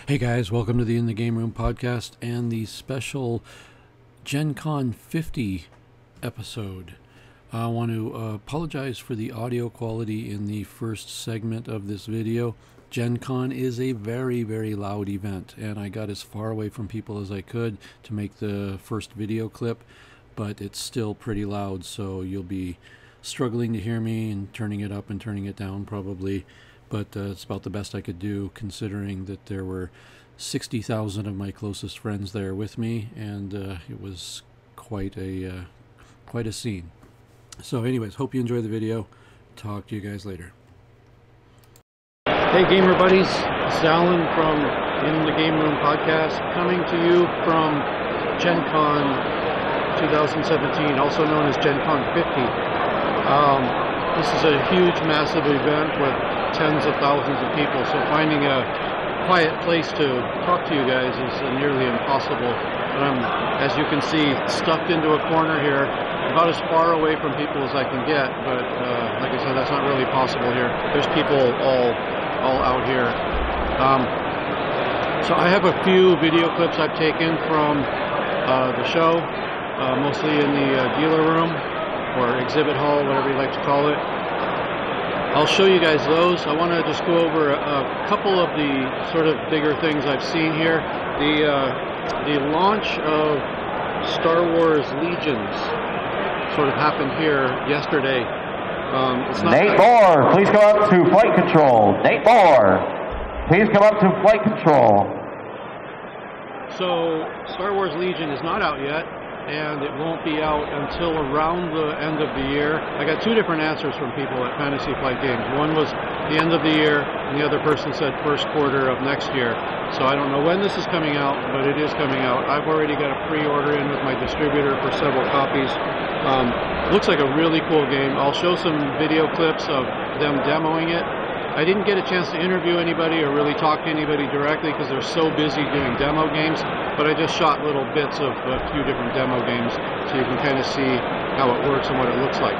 Hey guys, welcome to the In the Game Room podcast and the special GenCon50 episode. I want to apologize for the audio quality in the first segment of this video. GenCon is a very, very loud event, and I got as far away from people as I could to make the first video clip, but it's still pretty loud, so you'll be struggling to hear me and turning it up and turning it down probably. But it's about the best I could do, considering that there were 60,000 of my closest friends there with me, and it was quite a scene. So anyways, hope you enjoy the video. Talk to you guys later. Hey gamer buddies, it's Alan from In the Game Room podcast, coming to you from GenCon 2017, also known as GenCon50. This is a huge, massive event with tens of thousands of people, so finding a quiet place to talk to you guys is nearly impossible. But I'm, as you can see, stuffed into a corner here, about as far away from people as I can get, but like I said, that's not really possible here. There's people all out here. So I have a few video clips I've taken from the show, mostly in the dealer room, or exhibit hall, whatever you like to call it. I'll show you guys those. I want to just go over a couple of the sort of bigger things I've seen here. The launch of Star Wars Legions sort of happened here yesterday. Nate Moore, please come up to flight control. Nate Moore, please come up to flight control. So Star Wars Legion is not out yet, and it won't be out until around the end of the year. I got two different answers from people at Fantasy Flight Games. One was the end of the year, and the other person said first quarter of next year. So I don't know when this is coming out, but it is coming out. I've already got a pre-order in with my distributor for several copies. Looks like a really cool game. I'll show some video clips of them demoing it. I didn't get a chance to interview anybody or really talk to anybody directly because they're so busy doing demo games, but I just shot little bits of a few different demo games so you can kind of see how it works and what it looks like.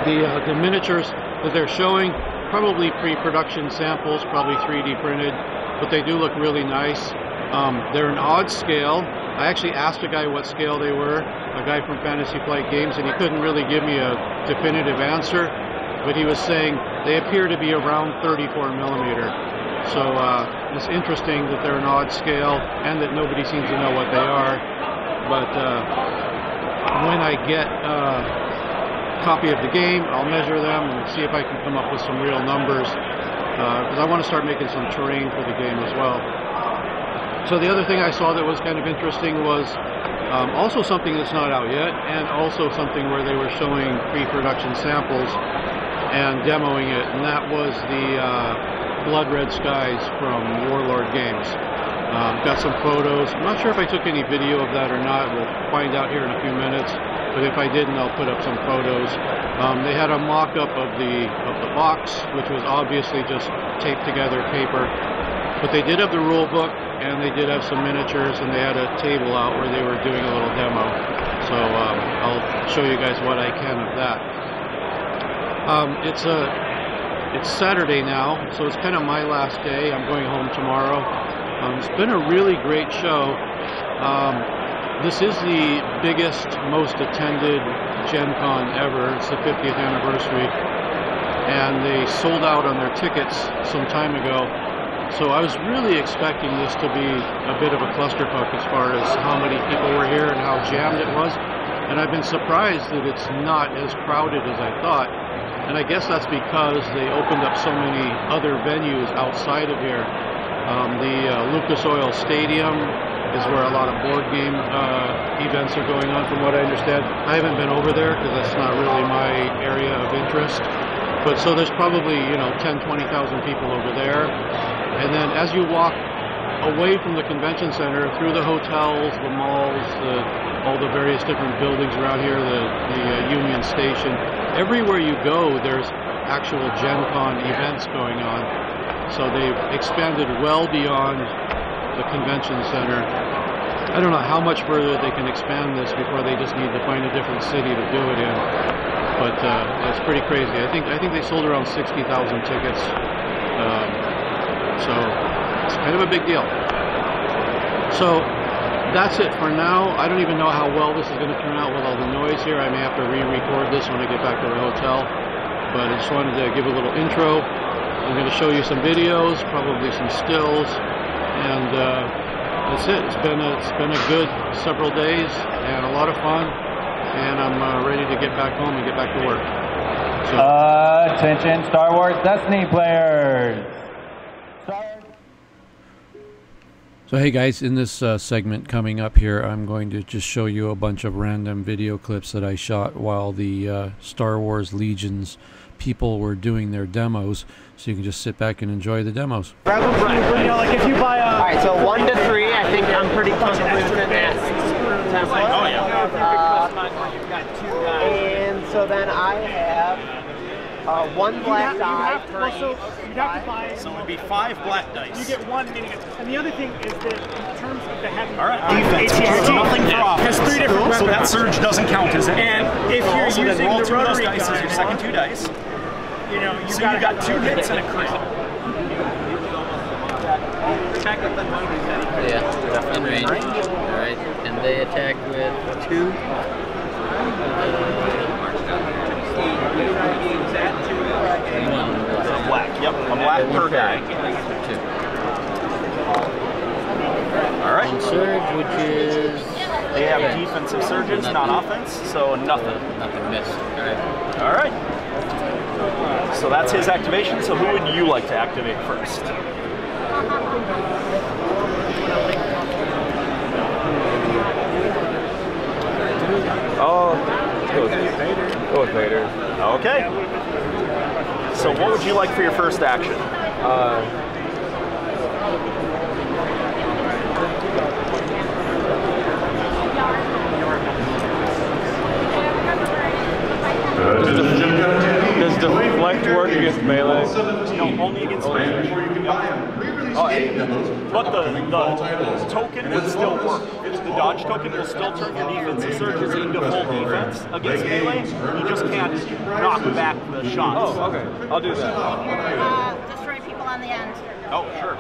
The miniatures that they're showing, probably pre-production samples, probably 3D printed, but they do look really nice. They're an odd scale. I actually asked a guy what scale they were, a guy from Fantasy Flight Games, and he couldn't really give me a definitive answer, but he was saying they appear to be around 34 millimeter. So it's interesting that they're an odd scale and that nobody seems to know what they are. But when I get a copy of the game, I'll measure them and see if I can come up with some real numbers, because I want to start making some terrain for the game as well. So the other thing I saw that was kind of interesting was also something that's not out yet, and also something where they were showing pre-production samples and demoing it, and that was the Blood Red Skies from Warlord Games. Got some photos. I'm not sure if I took any video of that or not. We'll find out here in a few minutes, but if I didn't, I'll put up some photos. They had a mock-up of the box, which was obviously just taped together paper, but they did have the rule book, and they did have some miniatures, and they had a table out where they were doing a little demo. So I'll show you guys what I can of that. It's Saturday now, so it's kind of my last day. I'm going home tomorrow. It's been a really great show. This is the biggest, most attended GenCon ever. It's the 50th anniversary, and they sold out on their tickets some time ago. So I was really expecting this to be a bit of a clusterfuck as far as how many people were here and how jammed it was. And I've been surprised that it's not as crowded as I thought. And I guess that's because they opened up so many other venues outside of here. The Lucas Oil Stadium is where a lot of board game events are going on, from what I understand. I haven't been over there because that's not really my area of interest. But so there's probably, 10, 20,000 people over there. And then as you walk away from the convention center, through the hotels, the malls, all the various different buildings around here, the Union Station, everywhere you go, there's actual GenCon events going on. So they've expanded well beyond the convention center. I don't know how much further they can expand this before they just need to find a different city to do it in. But it's pretty crazy. I think they sold around 60,000 tickets. So it's kind of a big deal. So that's it for now. I don't even know how well this is going to turn out with all the noise here. I may have to re-record this when I get back to the hotel. But I just wanted to give a little intro. I'm going to show you some videos, probably some stills, and that's it. It's been a good several days and a lot of fun, and I'm ready to get back home and get back to work. So, attention, Star Wars Destiny players. So hey guys, in this segment coming up here, I'm going to just show you a bunch of random video clips that I shot while the Star Wars Legions people were doing their demos, so you can just sit back and enjoy the demos. You know, like if you buy a... Alright, so 1 to 3, I think I'm pretty comfortable with that template. Oh yeah. And so then I have 1 black die per each. You'd have to buy... So it would be 5 black dice. You get 1 meaning it. And the other thing is that in terms of the heavy... All right. Defense. It's nothing for offense. Has 3 different weapons. So that surge doesn't count as anything. And if you're so using roll the 2 of those rotary dice as your second 2 dice. You know, So you got 2 hits and a crit. Yeah, in range. Alright, and they attack with 2. A black. Yep, a black per guy. 2. All right. And surge, which is... They have defensive surges, not offense, so nothing. Nothing missed. Alright. All right. So that's his activation. So who would you like to activate first? Oh, go with Vader. Okay. So what would you like for your first action? Does deflect work against melee? No, only against melee. Oh, But the token would still work. The dodge token will still turn your defensive surges into full defense against melee. You just can't knock back the shots. oh, okay. I'll do that. Destroy people on the end. Oh, sure.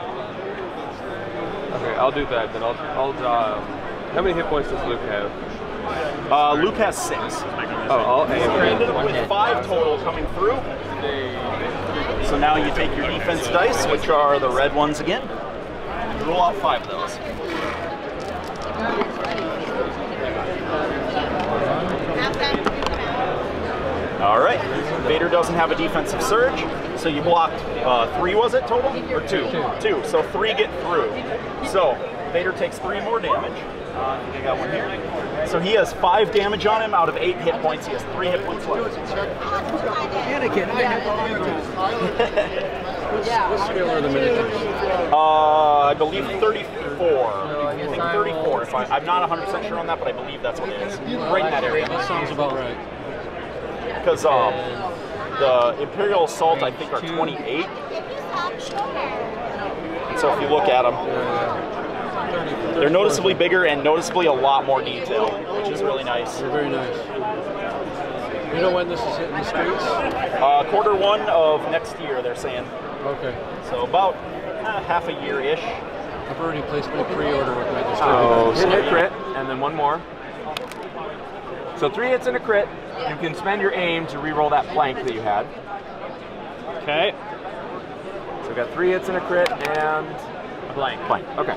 Okay, I'll do that. Then I'll how many hit points does Luke have? Luke has 6. Oh, I'll So you ended up with 5 total coming through. So now you take your defense dice, which are the red ones again. You roll out 5 of those. All right. Vader doesn't have a defensive surge, so you blocked 3, was it total? Or 2? 2. So 3 get through. So Vader takes 3 more damage. I think I got one here. So he has 5 damage on him out of 8 hit points. He has 3 hit points left. Anakin, What scale are the miniatures? I believe 34. I think 34. If I'm not 100% sure on that, but I believe that's what it is. Right in that area. That sounds about right. Because the Imperial Assault, I think, are 28. And so if you look at them, they're noticeably bigger and noticeably a lot more detail, which is really nice. They're very nice. You know when this is hitting the streets? Q1 of next year, they're saying. Okay. So about half a year-ish. I've already placed my pre-order with my Oh, distributor. hit, crit, and then 1 more. So 3 hits and a crit. You can spend your aim to re-roll that blank that you had. Okay. So we got 3 hits and a crit and a blank. Okay.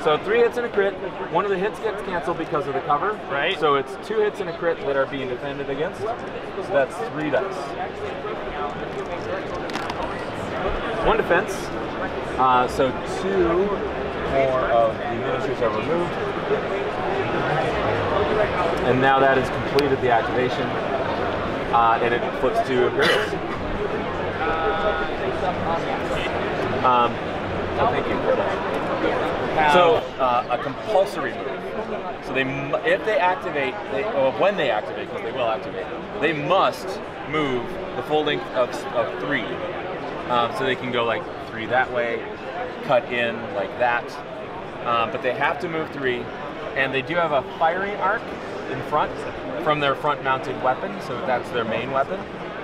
So 3 hits and a crit. 1 of the hits gets canceled because of the cover. Right. So it's 2 hits and a crit that are being defended against. So that's 3 dice. 1 defense. So 2 more of the miniatures are removed. And now that has completed the activation. And it flips to Imperials. Thank you. So a compulsory move. So if they activate, when they activate, because they will activate, they must move the full length of 3. So they can go like 3 that way, cut in like that. But they have to move 3, and they do have a firing arc in front from their front-mounted weapon, so that's their main weapon.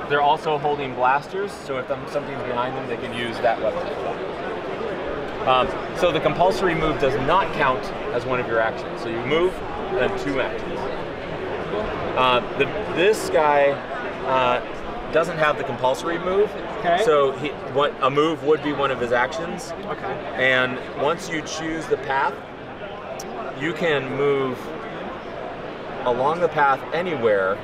They're also holding blasters, so if something's behind them, they can use that weapon. So the compulsory move does not count as one of your actions. So you move, then 2 actions. This guy doesn't have the compulsory move, so a move would be one of his actions. Okay. And once you choose the path, you can move along the path anywhere,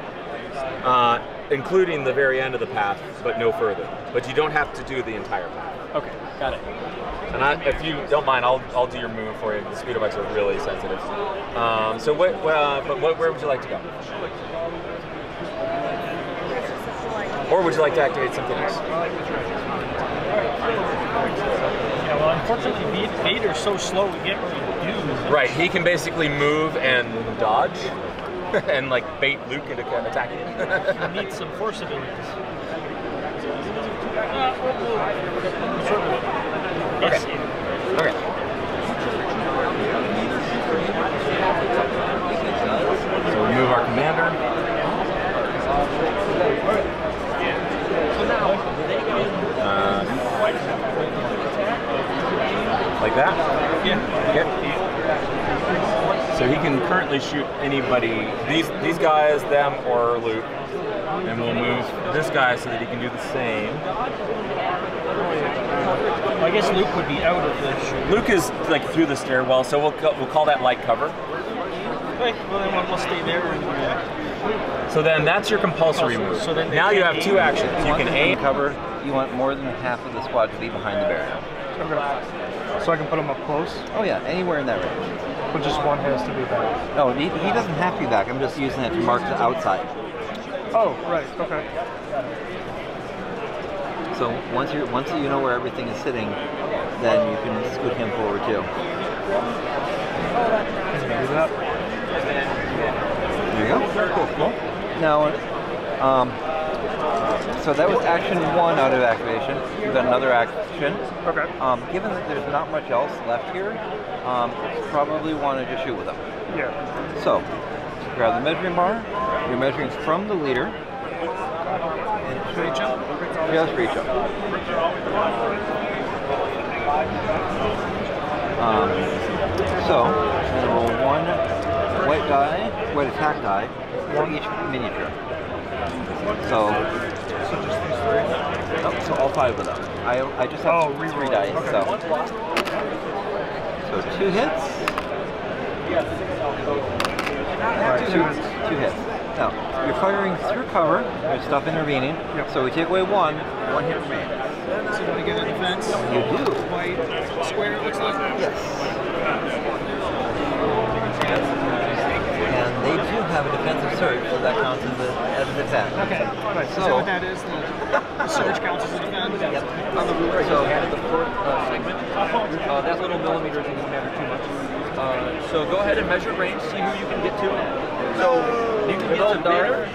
including the very end of the path, but no further. But you don't have to do the entire path. Okay, got it. And if you don't mind, I'll do your move for you. The speedo bikes are really sensitive. So where would you like to go? Or would you like to activate something else? Yeah, well, unfortunately, Vader's so slow, we can't really do. Right, he can basically move and dodge, and like bait Luke into attacking him. We need some force abilities. Okay. Okay. So we move our commander. Like that? Yeah. Okay. So he can currently shoot anybody, these guys, them, or Luke. And we'll move this guy so that he can do the same. Well, I guess Luke would be out of the shoot. Luke is like through the stairwell, so we'll call that light cover. Okay, well then we'll stay there. So then that's your compulsory move. So then now you have 2 actions. You can aim. Cover. You want more than half of the squad to be behind the barrier. Okay. So I can put him up close? Oh yeah, anywhere in that range. But just one has to be back? No, he doesn't have to be back. I'm just using it to mark the outside. Oh, right. Okay. So once you know where everything is sitting, then you can scoot him forward too. Can you do that? There you go. Cool. Now, so that was action 1 out of activation. We've got another action. Okay. Given that there's not much else left here, probably want to just shoot with them. Yeah. So, grab the measuring bar. You're measuring from the leader. Reach up? Just reach up. So, roll 1 white attack die for each miniature. So just these 3? Oh, so all 5 of them. I just have 3 dice. Okay. So 2 hits. Alright, 2 hits. Now, you're firing through cover, there's stuff intervening, so we take away 1 hit remains. So do I get a defense? You do. White square, it looks like? Yes. And they do have a defensive surge, so that counts as a defense. Okay, right. So what that is, the surge counts as a defense? Yep. On the roof. So the 4th segment, that little millimeters doesn't matter too much. So go ahead and measure range, see who you can get to. So you can get to Vader,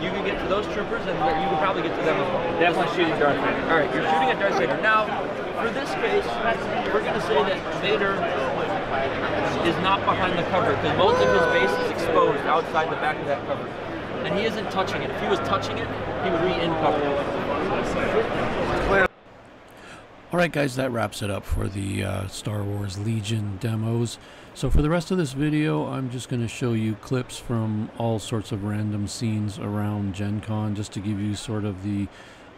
you can get to those troopers, and you can probably get to them as well. Definitely shooting Darth Vader. All right, you're shooting at Darth Vader. Now, for this case, we're going to say that Vader is not behind the cover, because most of his base is exposed outside the back of that cover. And he isn't touching it. If he was touching it, he would be in cover. Alright guys, that wraps it up for the Star Wars Legion demos. So for the rest of this video, I'm just going to show you clips from all sorts of random scenes around Gen Con, just to give you sort of the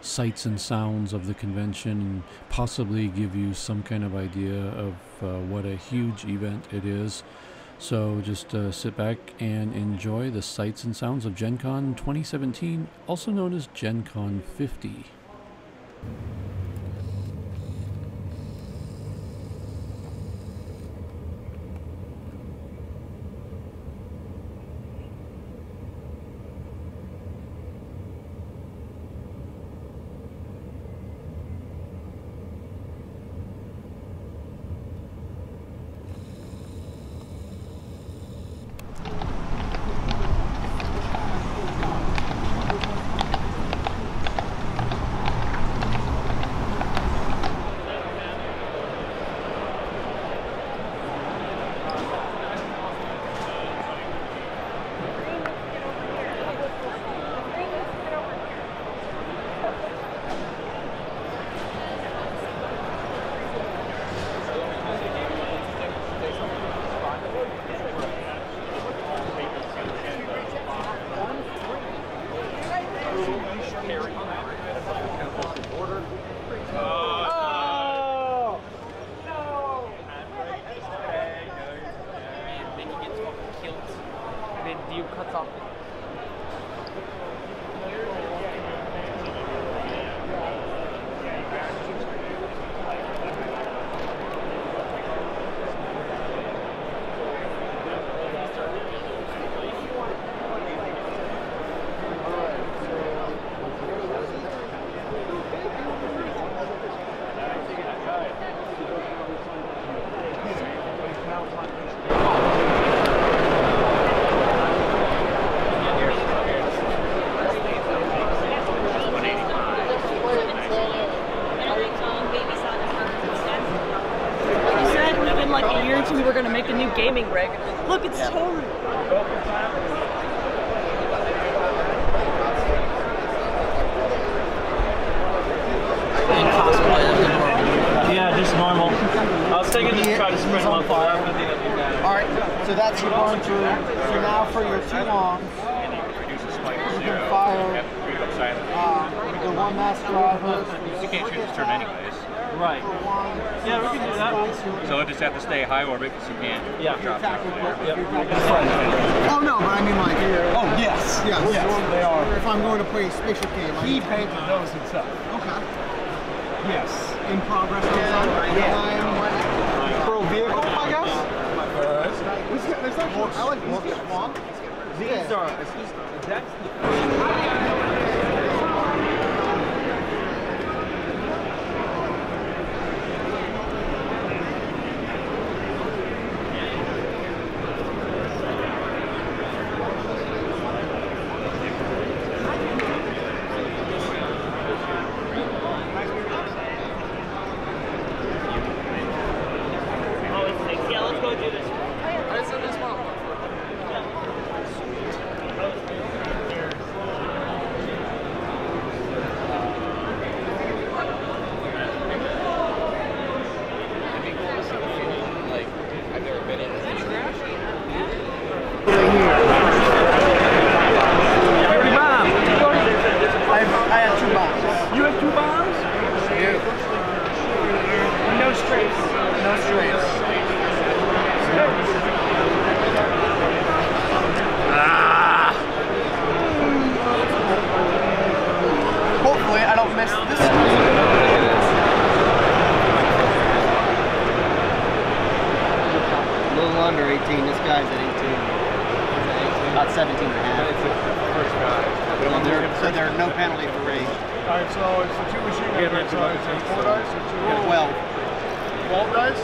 sights and sounds of the convention, and possibly give you some kind of idea of what a huge event it is. So just sit back and enjoy the sights and sounds of Gen Con 2017, also known as GenCon50. cuts off. Like a year or two, we were going to make a new gaming rig. Look, it's totally... Yeah, just normal. I was thinking to try to spread them on fire. Alright, so that's your burn through. So now for your two longs, you can fire the one mass driver. You can't shoot this turn anyways. Right. Yeah, we can do that. So we'll just have to stay high orbit because you can't drop down there. Oh no, but I mean like, oh yes, yes, they are. If I'm going to play a spaceship game, He painted those himself. Okay. Yes. In progress. Pro vehicle, I guess. There's actually, I like these swamp. These are. That's hopefully I don't miss this. A little under 18. This guy's at 18. About 17 and a half. So there's no penalty for race. Alright, so it's the two machine gun size. Is it 4 dice or 2? 12. 12 dice?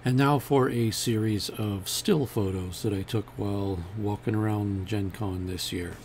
And now for a series of still photos that I took while walking around GenCon this year.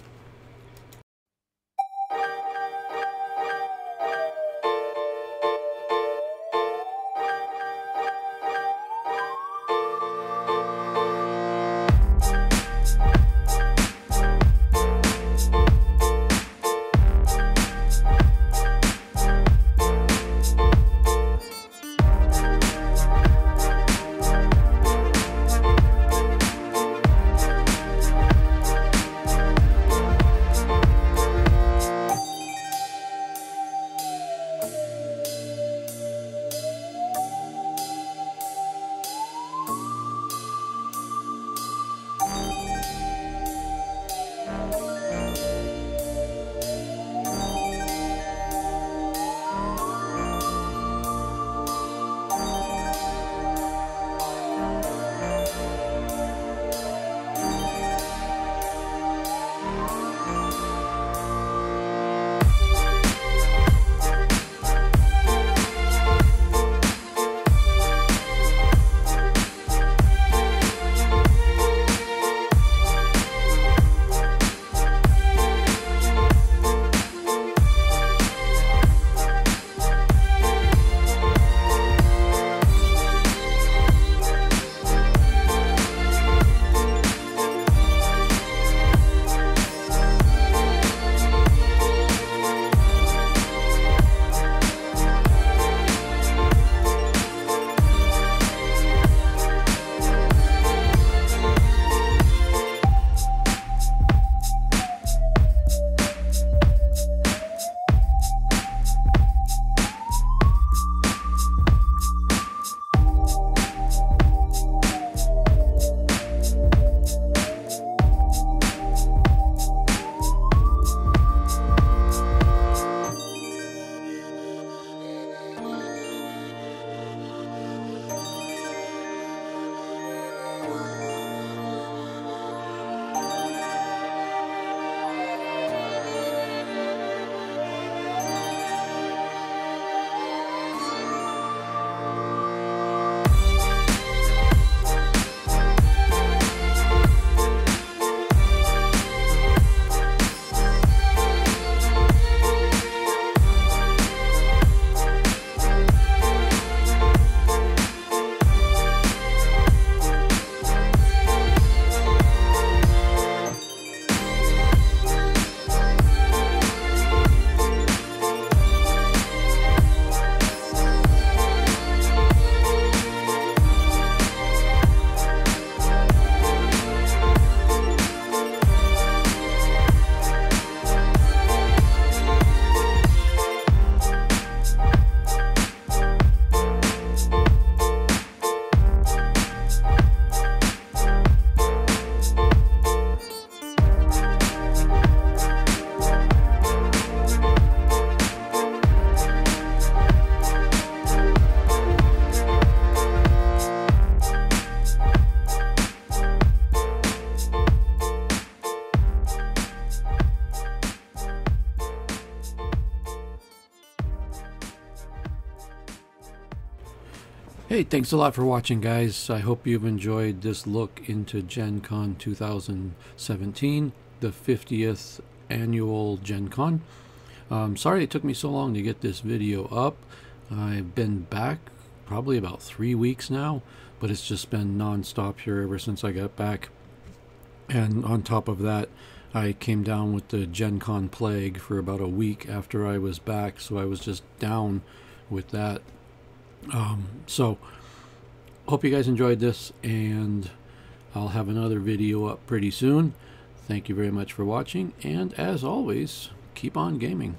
Hey, thanks a lot for watching, guys. I hope you've enjoyed this look into GenCon 2017, the 50th annual GenCon. Sorry it took me so long to get this video up. I've been back probably about 3 weeks now, but it's just been non-stop here ever since I got back. And on top of that, I came down with the GenCon plague for about a week after I was back, so I was just down with that. So hope you guys enjoyed this, and I'll have another video up pretty soon. Thank you very much for watching, and as always, keep on gaming.